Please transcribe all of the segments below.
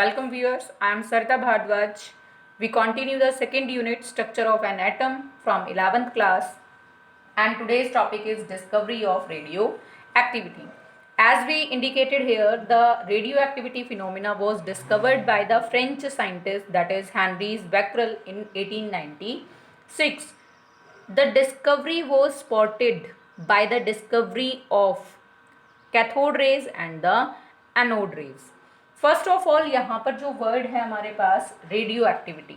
Welcome viewers, I am Sarita Bhardwaj. We continue the second unit structure of an atom from 11th class and today's topic is discovery of radioactivity. As we indicated here, the radioactivity phenomena was discovered by the French scientist that is Henri Becquerel in 1896. The discovery was spotted by the discovery of cathode rays and the anode rays. First of all यहाँ पर जो word है हमारे पास radio activity.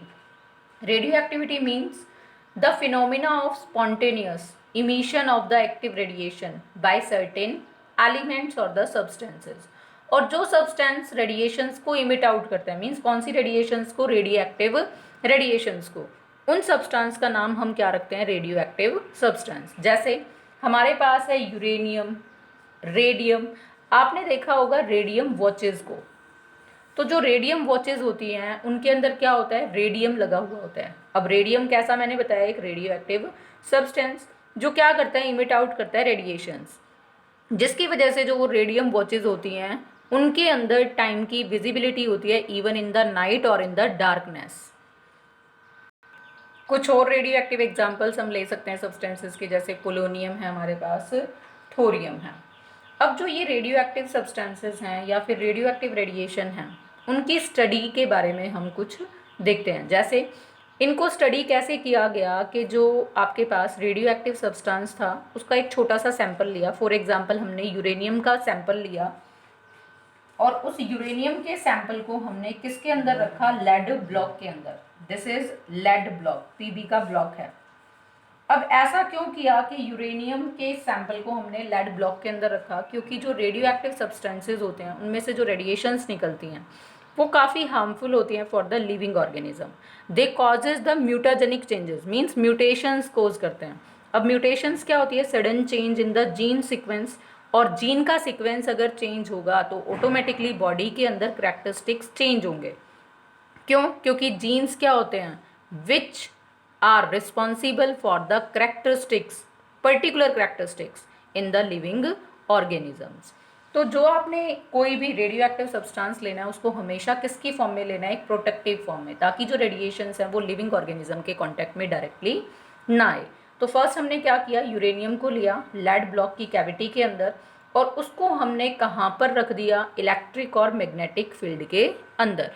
Radio activity means the phenomena of spontaneous emission of the active radiation by certain elements और the substances. और जो substance radiations को इमिट आउट करते हैं मीन्स कौन सी रेडिएशंस को, रेडियो एक्टिव रेडिएशंस को, उन सब्सटेंस का नाम हम क्या रखते हैं, रेडियो एक्टिव सब्सटेंस. जैसे हमारे पास है यूरेनियम, रेडियम. आपने देखा होगा रेडियम वॉचेस को, तो जो रेडियम वॉचेस होती हैं उनके अंदर क्या होता है, रेडियम लगा हुआ होता है. अब रेडियम कैसा, मैंने बताया एक रेडियो एक्टिव सब्सटेंस जो क्या करता है, इमिट आउट करता है रेडिएशंस, जिसकी वजह से जो वो रेडियम वॉचेस होती हैं उनके अंदर टाइम की विजिबिलिटी होती है इवन इन द नाइट और इन द डार्कनेस. कुछ और रेडियो एक्टिव एग्जाम्पल्स हम ले सकते हैं सब्सटेंसेस के, जैसे पोलोनियम है हमारे पास, थोरियम है. अब जो ये रेडियो एक्टिव सब्सटेंसेस हैं या फिर रेडियो एक्टिव रेडिएशन हैं उनकी स्टडी के बारे में हम कुछ देखते हैं. जैसे इनको स्टडी कैसे किया गया कि जो आपके पास रेडियो एक्टिव सब्सटेंस था उसका एक छोटा सा सैंपल लिया. फॉर एग्जांपल हमने यूरेनियम का सैंपल लिया और उस यूरेनियम के सैंपल को हमने किसके अंदर रखा, लेड ब्लॉक के अंदर. This is lead block, PB का ब्लॉक है. अब ऐसा क्यों किया कि यूरेनियम के सैंपल को हमने लेड ब्लॉक के अंदर रखा, क्योंकि जो रेडियो एक्टिव सब्सटेंसेज होते हैं उनमें से जो रेडिएशंस निकलती हैं वो काफ़ी हार्मफुल होती हैं for the living organism. They causes the mutagenic changes means mutations cause करते हैं. अब म्यूटेशंस क्या होती है, sudden change in the gene sequence, और जीन का सीक्वेंस अगर चेंज होगा तो ऑटोमेटिकली बॉडी के अंदर करैक्टरिस्टिक्स चेंज होंगे. क्यों, क्योंकि जीन्स क्या होते हैं, विच are responsible for the characteristics, particular characteristics in the living organisms. तो जो आपने कोई भी रेडियो एक्टिव सब्सटेंस लेना है उसको हमेशा किसकी फॉर्म में लेना है, एक प्रोटेक्टिव फॉर्म में, ताकि जो रेडिएशंस हैं वो लिविंग ऑर्गेनिज्म के कांटेक्ट में डायरेक्टली ना आए. तो फर्स्ट हमने क्या किया, यूरेनियम को लिया लेड ब्लॉक की कैविटी के अंदर और उसको हमने कहाँ पर रख दिया, इलेक्ट्रिक और मैग्नेटिक फील्ड के अंदर,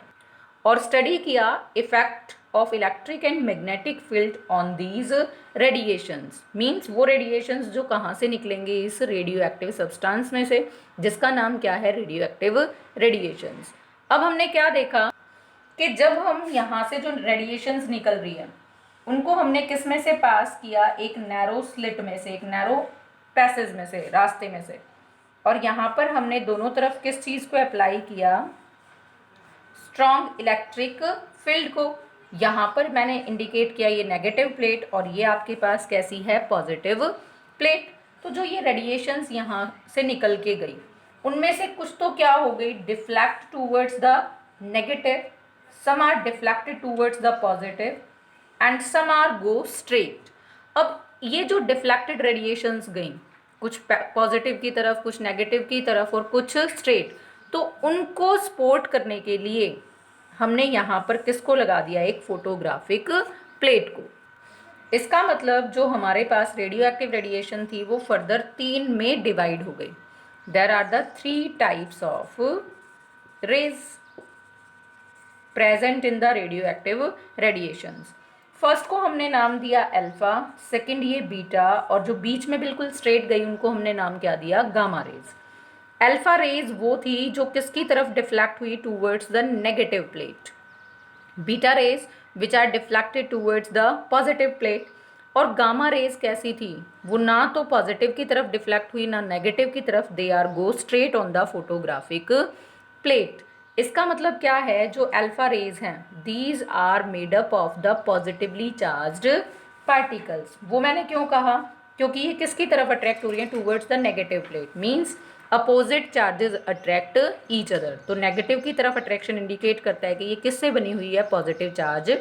और स्टडी किया effect of electric and magnetic field on these radiations. means वो radiations जो कहाँ से निकलेंगे, इस रेडियो एक्टिव सब्सटेंस में से, जिसका नाम क्या है, रेडियो एक्टिव रेडिएशंस. अब हमने क्या देखा कि जब हम यहाँ से जो रेडिएशंस निकल रही है उनको हमने किस में से पास किया, एक नैरो स्लिट में से, एक नैरो पैसेज में से, रास्ते में से, और यहाँ पर हमने दोनों तरफ किस चीज़ को अप्लाई किया, स्ट्रॉन्ग इलेक्ट्रिक फील्ड को. यहाँ पर मैंने इंडिकेट किया ये नेगेटिव प्लेट और ये आपके पास कैसी है, पॉजिटिव प्लेट. तो जो ये रेडिएशंस यहाँ से निकल के गई उनमें से कुछ तो क्या हो गई, deflect towards the negative, some are deflected towards the positive and some are go straight. अब ये जो डिफ्लेक्टेड रेडिएशंस गई, कुछ पॉजिटिव की तरफ, कुछ नेगेटिव की तरफ और कुछ स्ट्रेट, तो उनको सपोर्ट करने के लिए हमने यहाँ पर किसको लगा दिया, एक फोटोग्राफिक प्लेट को. इसका मतलब जो हमारे पास रेडियो एक्टिव रेडिएशन थी वो फर्दर 3 में डिवाइड हो गई. There are the 3 types of rays present in the radio active radiations. First को हमने नाम दिया अल्फा, सेकंड ये बीटा, और जो बीच में बिल्कुल स्ट्रेट गई उनको हमने नाम क्या दिया, गामा रेज. अल्फा रेज वो थी जो किसकी तरफ डिफ्लेक्ट हुई, towards the negative plate. Beta rays which are deflected towards the positive plate. और गामा रेज कैसी थी, वो ना तो पॉजिटिव की तरफ डिफ्लेक्ट हुई ना नेगेटिव की तरफ, they are go straight on the photographic plate. इसका मतलब क्या है, जो अल्फा रेज हैं these are made up of the positively charged particles. वो मैंने क्यों कहा, क्योंकि ये किसकी तरफ अट्रैक्ट हो रही है, towards the negative plate. Means opposite charges attract each other. तो नेगेटिव की तरफ अट्रैक्शन इंडिकेट करता है कि ये किससे बनी हुई है, पॉजिटिव चार्ज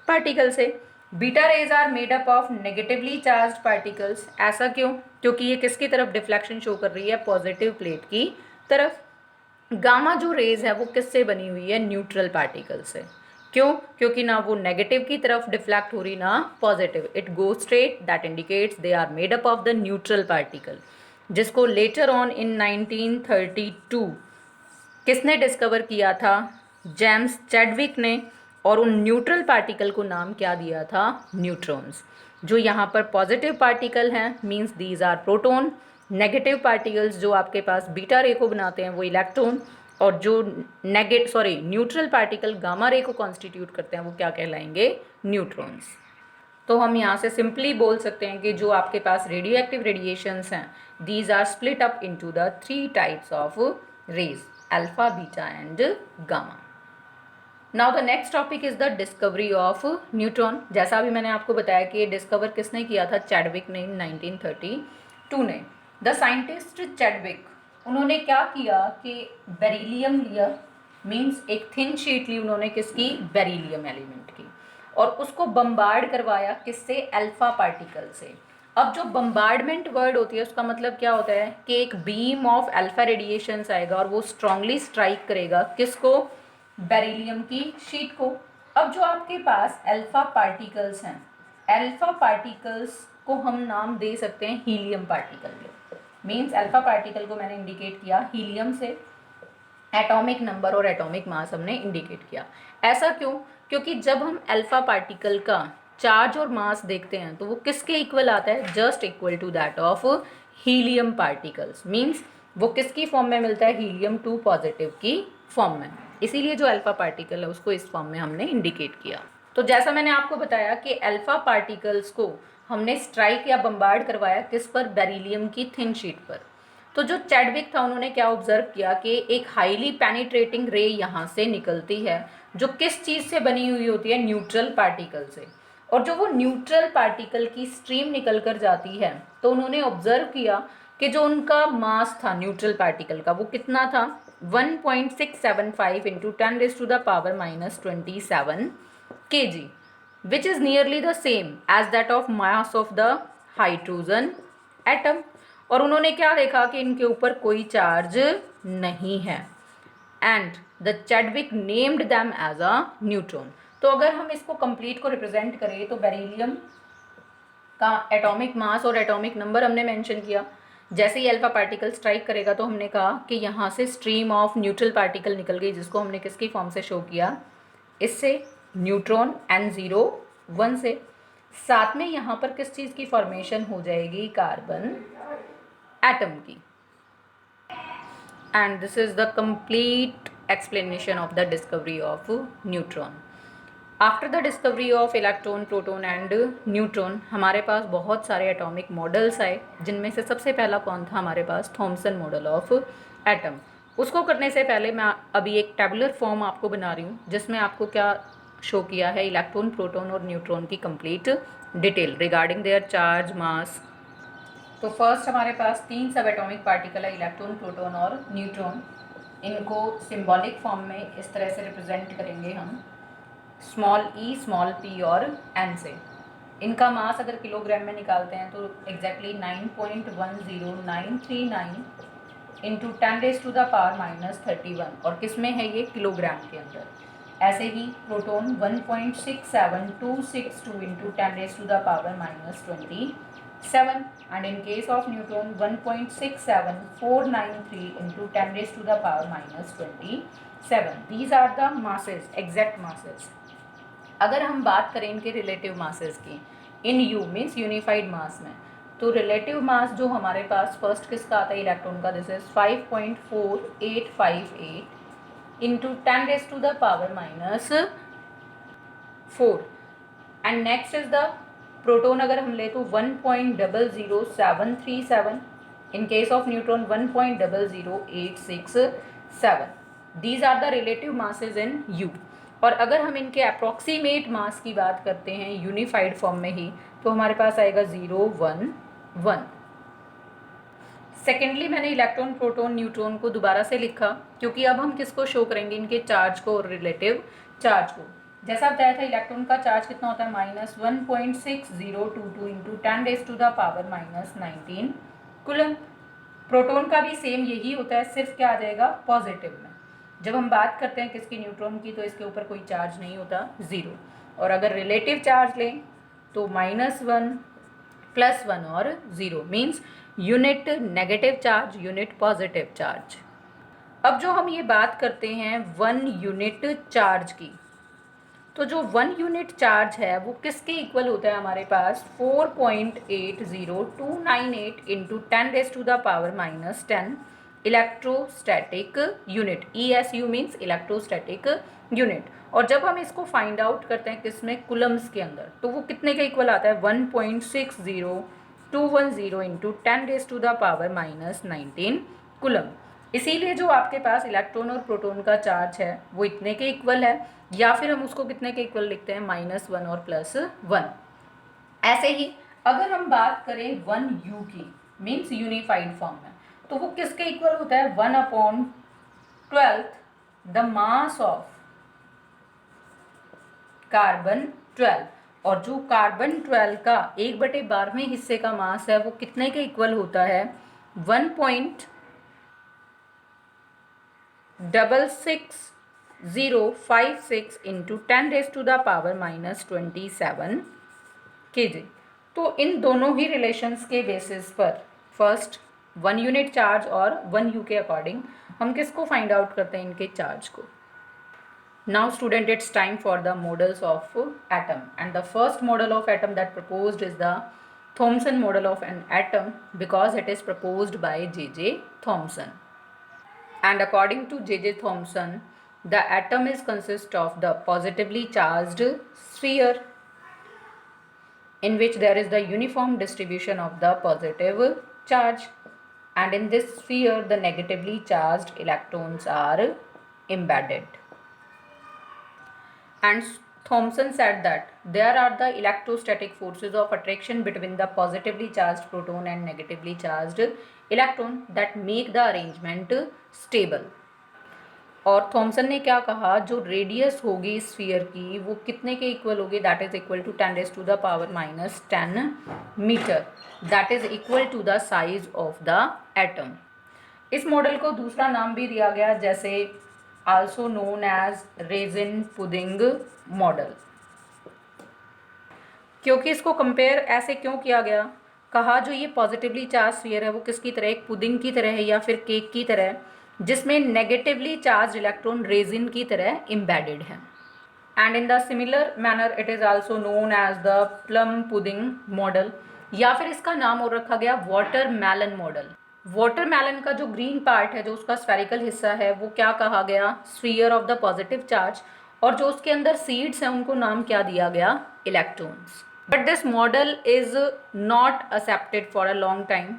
पार्टिकल से. Beta rays are made up of negatively charge particles. ऐसा क्यों, क्योंकि ये किसकी तरफ डिफ्लेक्शन शो कर रही है, पॉजिटिव प्लेट की तरफ. गामा जो रेज है वो किससे बनी हुई है, न्यूट्रल पार्टिकल से। क्यों? क्योंकि ना वो नेगेटिव की तरफ डिफ्लेक्ट हो रही ना positive, it go straight, that indicates they are made up of the neutral particle, जिसको लेटर ऑन इन 1932 किसने डिस्कवर किया था, जेम्स चैडविक ने, और उन न्यूट्रल पार्टिकल को नाम क्या दिया था, न्यूट्रॉन्स। जो यहाँ पर पॉजिटिव पार्टिकल हैं means these are proton, negative particles जो आपके पास बीटा रे को बनाते हैं वो इलेक्ट्रॉन, और जो न्यूट्रल पार्टिकल गामा रे को कॉन्स्टिट्यूट करते हैं वो क्या कहलाएंगे, न्यूट्रॉन्स। तो हम यहाँ से सिंपली बोल सकते हैं कि जो आपके पास रेडियो एक्टिव रेडिएशंस हैं, these are split up into the 3 types of rays, alpha, beta and gamma. Now the next topic is the discovery of neutron. जैसा अभी मैंने आपको बताया कि ये डिस्कवर किसने किया था, चैडविक ने 1932 ने। द साइंटिस्ट चैडविक, उन्होंने क्या किया कि बेरिलियम लिया, मीन्स एक थिन शीट ली उन्होंने किसकी, बेरिलियम एलिमेंट की, और उसको बम्बार्ड करवाया किससे, अल्फा पार्टिकल से। अब जो बम्बार्डमेंट वर्ड होती है उसका मतलब क्या होता है कि एक बीम ऑफ अल्फा रेडिएशंस आएगा और वो स्ट्रांगली स्ट्राइक करेगा किसको, बेरिलियम की शीट को। अब जो आपके पास अल्फा पार्टिकल्स हैं, अल्फा पार्टिकल्स को हम नाम दे सकते हैं हीलियम पार्टिकल के। मीन्स अल्फा पार्टिकल को मैंने इंडिकेट किया हीलियम से, एटॉमिक नंबर और एटॉमिक मास हमने इंडिकेट किया। ऐसा क्यों? क्योंकि जब हम अल्फा पार्टिकल का चार्ज और मास देखते हैं तो वो किसके इक्वल आता है, just equal to that of helium particles. Means वो किसकी फॉर्म में मिलता है, हीलियम 2 पॉजिटिव की फॉर्म में। इसीलिए जो अल्फा पार्टिकल है उसको इस फॉर्म में हमने इंडिकेट किया। तो जैसा मैंने आपको बताया कि अल्फा पार्टिकल्स को हमने स्ट्राइक या बम्बार्ड करवाया किस पर, बेरिलियम की थिन शीट पर। तो जो चैडविक था उन्होंने क्या ऑब्जर्व किया कि एक हाईली पेनिट्रेटिंग रे यहाँ से निकलती है जो किस चीज़ से बनी हुई होती है, न्यूट्रल पार्टिकल से। और जो वो न्यूट्रल पार्टिकल की स्ट्रीम निकल कर जाती है तो उन्होंने ऑब्जर्व किया कि जो उनका मास था न्यूट्रल पार्टिकल का वो कितना था, 1.675 into 10⁻⁻27 kg, which is nearly the same as that of mass of the hydrogen atom. और उन्होंने क्या देखा कि इनके ऊपर कोई चार्ज नहीं है, and the Chadwick named them as a neutron. तो अगर हम इसको कंप्लीट को रिप्रेजेंट करें तो बेरिलियम का एटॉमिक मास और एटॉमिक नंबर हमने मेंशन किया। जैसे ही अल्फा पार्टिकल स्ट्राइक करेगा तो हमने कहा कि यहाँ से स्ट्रीम ऑफ न्यूट्रल पार्टिकल निकल गई, जिसको हमने किसकी फॉर्म से शो किया, इससे न्यूट्रॉन N0 1 से। साथ में यहाँ पर किस चीज़ की फॉर्मेशन हो जाएगी, कार्बन एटम की। And this is the complete explanation of the discovery of neutron. After the discovery of electron, proton and neutron हमारे पास बहुत सारे एटॉमिक मॉडल्स आए, जिनमें से सबसे पहला कौन था हमारे पास, थॉमसन मॉडल ऑफ एटम। उसको करने से पहले मैं अभी एक टेबुलर फॉर्म आपको बना रही हूँ जिसमें आपको क्या शो किया है, इलेक्ट्रॉन, प्रोटॉन और न्यूट्रॉन की complete detail regarding their charge, mass. तो फर्स्ट हमारे पास 3 सब एटॉमिक पार्टिकल है, इलेक्ट्रॉन, प्रोटॉन और न्यूट्रॉन। इनको सिंबॉलिक फॉर्म में इस तरह से रिप्रेजेंट करेंगे हम, स्मॉल ई, स्मॉल पी और एन से। इनका मास अगर किलोग्राम में निकालते हैं तो एग्जैक्टली 9.10939 इंटू 10⁻⁻31, और किस में है ये, किलोग्राम के अंदर। ऐसे ही proton 1.67262 into 10⁻⁻27, and in case of neutron 1.67493 into 10⁻⁻27। These are the masses, exact masses. अगर हम बात करें इनके रिलेटिव मासेस की, in u means unified mass में, तो रिलेटिव मास जो हमारे पास फर्स्ट किसका आता है, इलेक्ट्रॉन का, this is 5.4858 into 10⁻⁻4, and next is the proton. अगर हम ले तो 1.00737, in case of neutron 1.00867। These are the relative masses in u. और अगर हम इनके अप्रॉक्सीमेट मास की बात करते हैं यूनिफाइड फॉर्म में ही, तो हमारे पास आएगा 011। सेकेंडली मैंने इलेक्ट्रॉन, प्रोटॉन, न्यूट्रॉन को दोबारा से लिखा क्योंकि अब हम किसको शो करेंगे, इनके चार्ज को और रिलेटिव चार्ज को। जैसा बताया था इलेक्ट्रॉन का चार्ज कितना होता है, -1.6022 इंटू 10⁻⁻19 कूलम। प्रोटॉन का भी सेम यही होता है, सिर्फ क्या आ जाएगा पॉजिटिव में। जब हम बात करते हैं किसकी, न्यूट्रॉन की, तो इसके ऊपर कोई चार्ज नहीं होता, ज़ीरो। और अगर रिलेटिव चार्ज लें तो -1 +1 और 0 means unit negative charge, unit positive charge. अब जो हम ये बात करते हैं 1 यूनिट चार्ज की, तो जो 1 यूनिट चार्ज है वो किसके इक्वल होता है हमारे पास, 4.80298 into 10⁻⁻10 electrostatic unit, ESU means electrostatic unit. और जब हम इसको फाइंड आउट करते हैं किसमें, कुलम्स के अंदर, तो वो कितने के इक्वल आता है, 1.60210 इंटू 10⁻⁻19 कुलम। इसीलिए जो आपके पास इलेक्ट्रॉन और प्रोटॉन का चार्ज है वो इतने के इक्वल है, या फिर हम उसको कितने के इक्वल लिखते हैं, -1 और +1। ऐसे ही अगर हम बात करें 1U की, मीन्स यूनिफाइड फॉर्म में, तो वो किसके इक्वल होता है, 1/12 द मास ऑफ कार्बन 12। और जो कार्बन 12 का 1/12वें हिस्से का मास है वो कितने के इक्वल होता है, 1.66056 इंटू 10⁻⁻27 kg। तो इन दोनों ही रिलेशंस के बेसिस पर फर्स्ट 1 यूनिट चार्ज और 1U के अकॉर्डिंग हम किसको फाइंड आउट करते हैं, इनके चार्ज को। Now student, it's time for the models of atom, and the first model of atom that proposed is the Thomson model of an atom, because it is proposed by J.J. Thomson. And according to J.J. Thomson, the atom is consist of the positively charged sphere in which there is the uniform distribution of the positive charge, and in this sphere the negatively charged electrons are embedded. And Thomson said that there are the electrostatic forces of attraction between the positively charged proton and negatively charged electron that make the arrangement stable. और Thompson ने क्या कहा, जो radius होगी sphere की वो कितने के इक्वल होगी, that is equal to 10⁻⁻10 metre, that is equal to the size of the atom. इस मॉडल को दूसरा नाम भी दिया गया, जैसे also known as resin pudding model। क्योंकि इसको कंपेयर ऐसे क्यों किया गया, कहा जो ये पॉजिटिवली चार्ज स्फीयर है वो किसकी तरह, एक पुडिंग की तरह है या फिर केक की तरह, जिसमें नेगेटिवली चार्ज इलेक्ट्रॉन रेजिन की तरह इम्बेडेड है। And in the similar manner it is also known as the plum pudding model, या फिर इसका नाम और रखा गया वाटरमेलन मॉडल। वाटरमेलन का जो ग्रीन पार्ट है, जो उसका स्फेरिकल हिस्सा है, वो क्या कहा गया, sphere of the positive charge, और जो उसके अंदर सीड्स हैं उनको नाम क्या दिया गया, electrons. But this model is not accepted for a long time.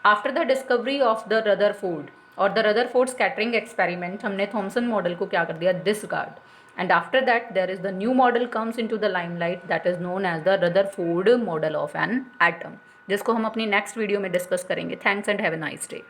After the discovery of the Rutherford और द रदरफोर्ड स्कैटरिंग एक्सपेरिमेंट, हमने थॉमसन मॉडल को क्या कर दिया, discard. And after that there is the new model comes into the limelight, that is known as the Rutherford model of an atom, जिसको हम अपनी next video में discuss करेंगे। Thanks and have a nice day.